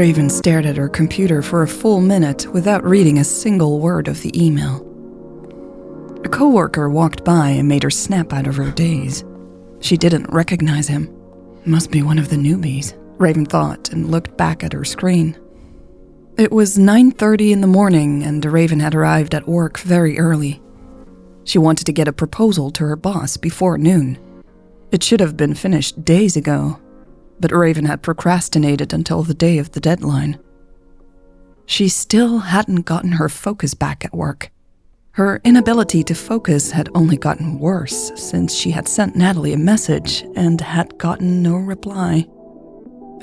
Raven stared at her computer for a full minute without reading a single word of the email. A coworker walked by and made her snap out of her daze. She didn't recognize him. Must be one of the newbies, Raven thought, and looked back at her screen. It was 9:30 in the morning, and Raven had arrived at work very early. She wanted to get a proposal to her boss before noon. It should have been finished days ago, but Raven had procrastinated until the day of the deadline. She still hadn't gotten her focus back at work. Her inability to focus had only gotten worse since she had sent Natalie a message and had gotten no reply.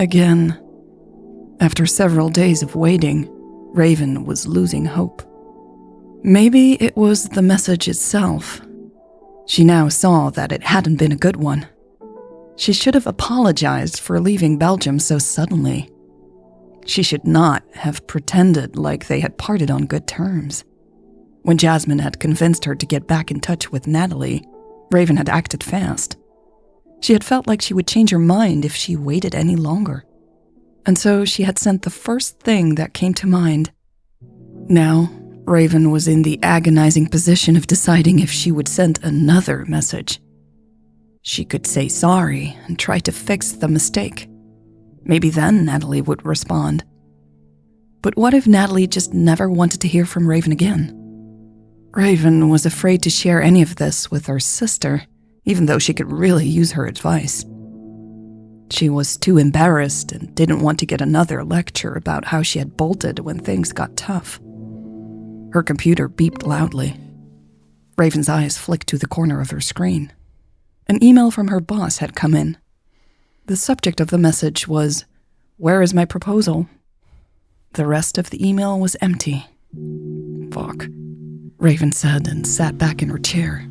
Again, after several days of waiting, Raven was losing hope. Maybe it was the message itself. She now saw that it hadn't been a good one. She should have apologized for leaving Belgium so suddenly. She should not have pretended like they had parted on good terms. When Jasmine had convinced her to get back in touch with Natalie, Raven had acted fast. She had felt like she would change her mind if she waited any longer. And so she had sent the first thing that came to mind. Now, Raven was in the agonizing position of deciding if she would send another message. She could say sorry and try to fix the mistake. Maybe then Natalie would respond. But what if Natalie just never wanted to hear from Raven again? Raven was afraid to share any of this with her sister, even though she could really use her advice. She was too embarrassed and didn't want to get another lecture about how she had bolted when things got tough. Her computer beeped loudly. Raven's eyes flicked to the corner of her screen. An email from her boss had come in. The subject of the message was, "Where is my proposal?" The rest of the email was empty. Fuck, Raven said and sat back in her chair.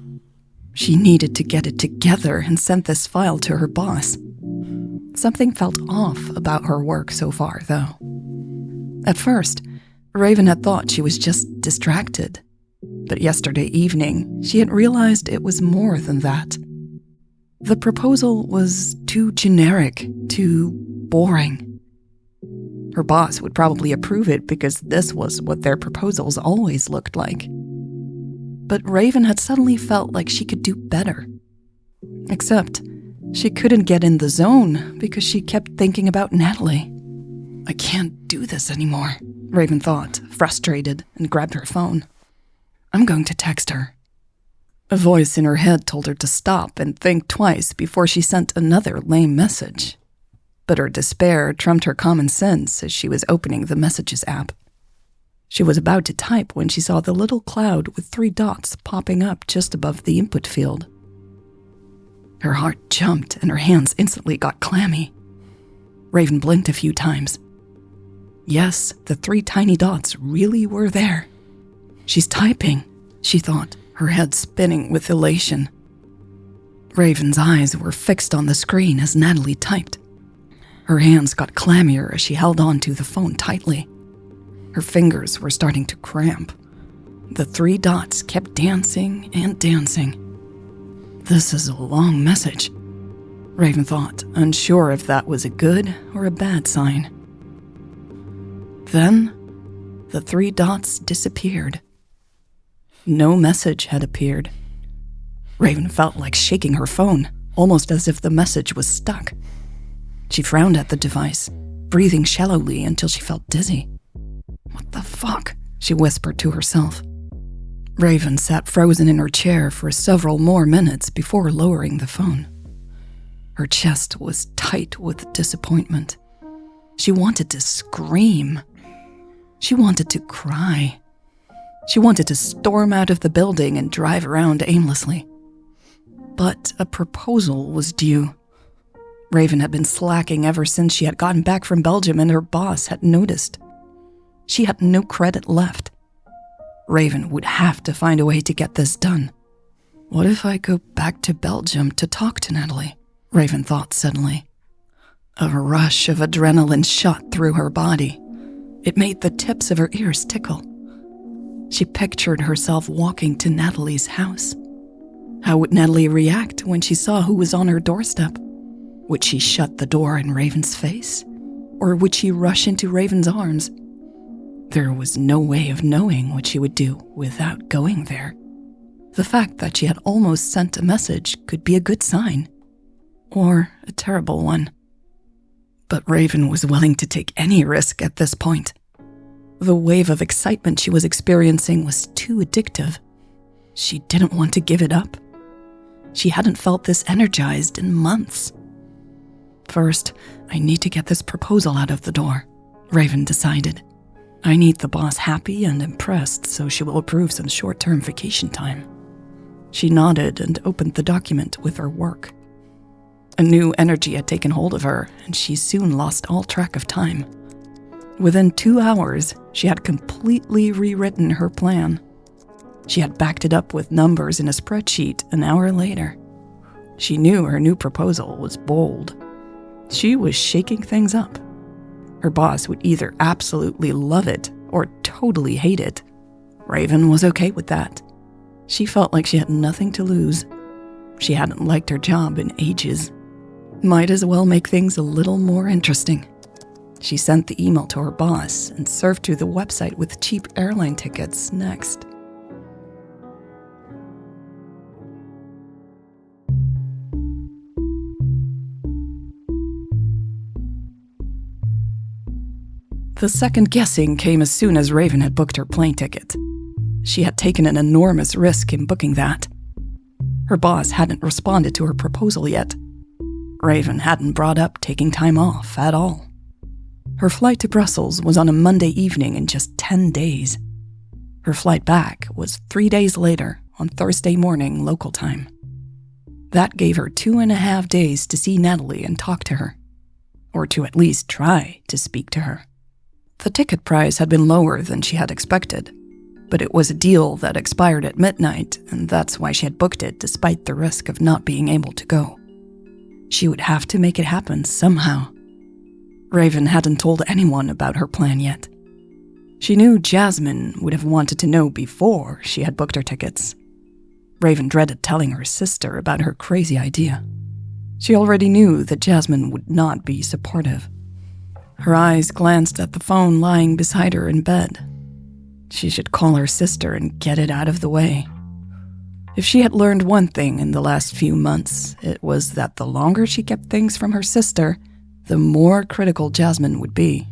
She needed to get it together and sent this file to her boss. Something felt off about her work so far, though. At first, Raven had thought she was just distracted. But yesterday evening, she had realized it was more than that. The proposal was too generic, too boring. Her boss would probably approve it because this was what their proposals always looked like. But Raven had suddenly felt like she could do better. Except, she couldn't get in the zone because she kept thinking about Natalie. I can't do this anymore, Raven thought, frustrated, and grabbed her phone. I'm going to text her. A voice in her head told her to stop and think twice before she sent another lame message. But her despair trumped her common sense as she was opening the Messages app. She was about to type when she saw the little cloud with 3 dots popping up just above the input field. Her heart jumped and her hands instantly got clammy. Raven blinked a few times. Yes, the 3 tiny dots really were there. She's typing, she thought, her head spinning with elation. Raven's eyes were fixed on the screen as Natalie typed. Her hands got clammier as she held on to the phone tightly. Her fingers were starting to cramp. The 3 dots kept dancing and dancing. This is a long message, Raven thought, unsure if that was a good or a bad sign. Then, the 3 dots disappeared. No message had appeared. Raven felt like shaking her phone, almost as if the message was stuck. She frowned at the device, breathing shallowly until she felt dizzy. What the fuck? She whispered to herself. Raven sat frozen in her chair for several more minutes before lowering the phone. Her chest was tight with disappointment. She wanted to scream. She wanted to cry. She wanted to storm out of the building and drive around aimlessly. But a proposal was due. Raven had been slacking ever since she had gotten back from Belgium and her boss had noticed. She had no credit left. Raven would have to find a way to get this done. What if I go back to Belgium to talk to Natalie? Raven thought suddenly. A rush of adrenaline shot through her body. It made the tips of her ears tickle. She pictured herself walking to Natalie's house. How would Natalie react when she saw who was on her doorstep? Would she shut the door in Raven's face? Or would she rush into Raven's arms? There was no way of knowing what she would do without going there. The fact that she had almost sent a message could be a good sign, or a terrible one. But Raven was willing to take any risk at this point. The wave of excitement she was experiencing was too addictive. She didn't want to give it up. She hadn't felt this energized in months. First, I need to get this proposal out of the door, Raven decided. I need the boss happy and impressed so she will approve some short-term vacation time. She nodded and opened the document with her work. A new energy had taken hold of her, and she soon lost all track of time. Within 2 hours, she had completely rewritten her plan. She had backed it up with numbers in a spreadsheet an hour later. She knew her new proposal was bold. She was shaking things up. Her boss would either absolutely love it or totally hate it. Raven was okay with that. She felt like she had nothing to lose. She hadn't liked her job in ages. Might as well make things a little more interesting. She sent the email to her boss and surfed through the website with cheap airline tickets next. The second guessing came as soon as Raven had booked her plane ticket. She had taken an enormous risk in booking that. Her boss hadn't responded to her proposal yet. Raven hadn't brought up taking time off at all. Her flight to Brussels was on a Monday evening in just 10 days. Her flight back was 3 days later on Thursday morning local time. That gave her 2.5 days to see Natalie and talk to her, or to at least try to speak to her. The ticket price had been lower than she had expected, but it was a deal that expired at midnight, and that's why she had booked it despite the risk of not being able to go. She would have to make it happen somehow. Raven hadn't told anyone about her plan yet. She knew Jasmine would have wanted to know before she had booked her tickets. Raven dreaded telling her sister about her crazy idea. She already knew that Jasmine would not be supportive. Her eyes glanced at the phone lying beside her in bed. She should call her sister and get it out of the way. If she had learned one thing in the last few months, it was that the longer she kept things from her sister, the more critical Jasmine would be.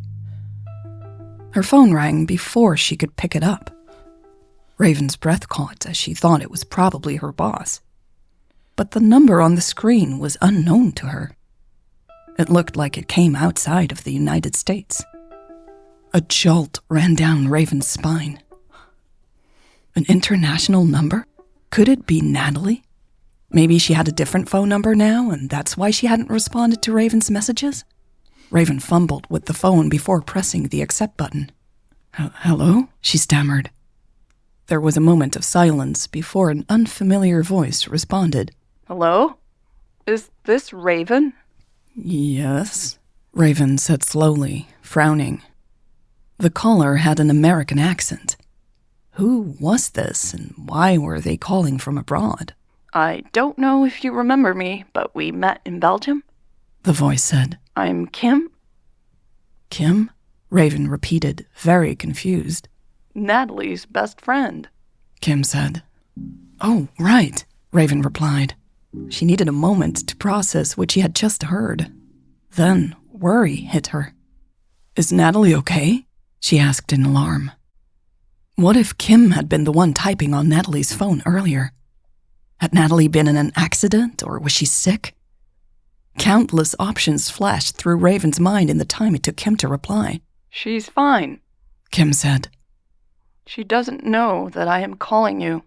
Her phone rang before she could pick it up. Raven's breath caught as she thought it was probably her boss. But the number on the screen was unknown to her. It looked like it came outside of the United States. A jolt ran down Raven's spine. An international number? Could it be Natalie? Maybe she had a different phone number now, and that's why she hadn't responded to Raven's messages? Raven fumbled with the phone before pressing the accept button. Hello? She stammered. There was a moment of silence before an unfamiliar voice responded. Hello? Is this Raven? Yes, Raven said slowly, frowning. The caller had an American accent. Who was this, and why were they calling from abroad? I don't know if you remember me, but we met in Belgium. The voice said. I'm Kim. Kim? Raven repeated, very confused. Natalie's best friend. Kim said. Oh, right, Raven replied. She needed a moment to process what she had just heard. Then worry hit her. Is Natalie okay? She asked in alarm. What if Kim had been the one typing on Natalie's phone earlier? Had Natalie been in an accident, or was she sick? Countless options flashed through Raven's mind in the time it took Kim to reply. She's fine, Kim said. She doesn't know that I am calling you.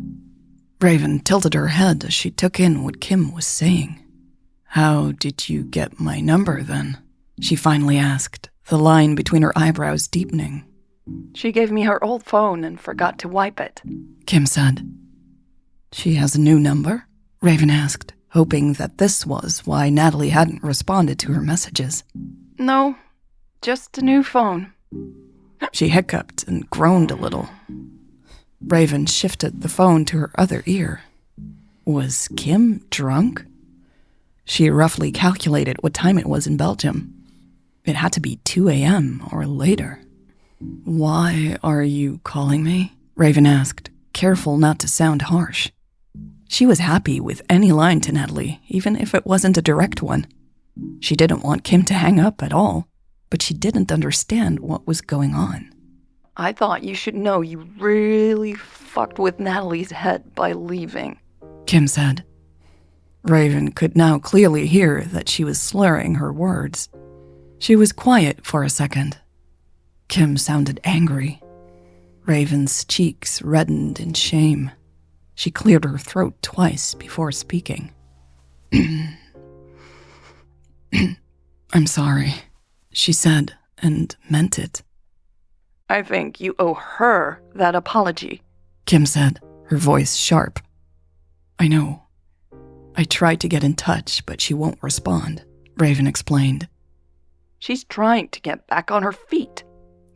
Raven tilted her head as she took in what Kim was saying. How did you get my number, then? She finally asked, the line between her eyebrows deepening. She gave me her old phone and forgot to wipe it, Kim said. She has a new number? Raven asked, hoping that this was why Natalie hadn't responded to her messages. No, just a new phone. She hiccuped and groaned a little. Raven shifted the phone to her other ear. Was Kim drunk? She roughly calculated what time it was in Belgium. It had to be 2 a.m. or later. "Why are you calling me?" Raven asked, careful not to sound harsh. She was happy with any line to Natalie, even if it wasn't a direct one. She didn't want Kim to hang up at all, but she didn't understand what was going on. I thought you should know you really fucked with Natalie's head by leaving," Kim said. Raven could now clearly hear that she was slurring her words. She was quiet for a second. Kim sounded angry. Raven's cheeks reddened in shame. She cleared her throat twice before speaking. "I'm sorry," she said, and meant it. "I think you owe her that apology," Kim said, her voice sharp. "I know. I tried to get in touch, but she won't respond," Raven explained. "She's trying to get back on her feet,"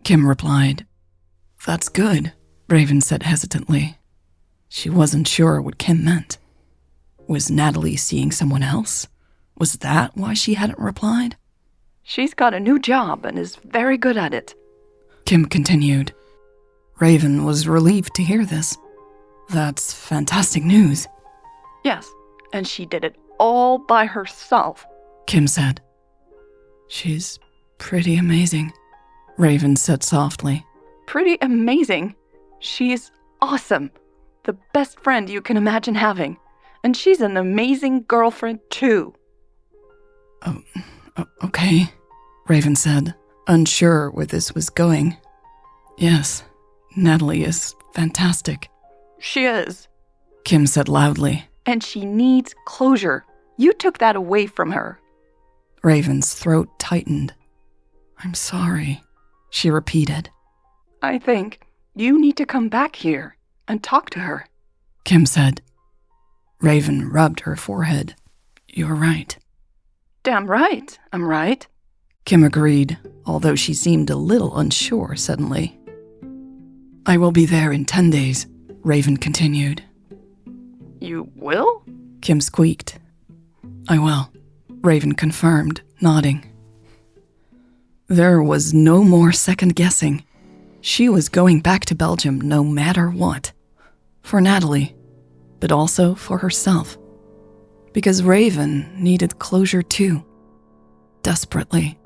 Kim replied. "That's good," Raven said hesitantly. She wasn't sure what Kim meant. Was Natalie seeing someone else? Was that why she hadn't replied? "She's got a new job and is very good at it," Kim continued. Raven was relieved to hear this. "That's fantastic news," "Yes, and she did it all by herself," Kim said. "She's pretty amazing," Raven said softly. "Pretty amazing. She's awesome. The best friend you can imagine having. And she's an amazing girlfriend, too." Okay, Raven said, unsure where this was going. "Yes, Natalie is fantastic," "She is. Kim said loudly. And she needs closure. You took that away from her." Raven's throat tightened. "I'm sorry," she repeated. "I think you need to come back here and talk to her," Kim said. Raven rubbed her forehead. "You're right." "Damn right, I'm right," Kim agreed, although she seemed a little unsure suddenly. "I will be there in 10 days, Raven continued. "You will?" Kim squeaked. "I will," Raven confirmed, nodding. There was no more second guessing. She was going back to Belgium no matter what. For Natalie, but also for herself. Because Raven needed closure too. Desperately.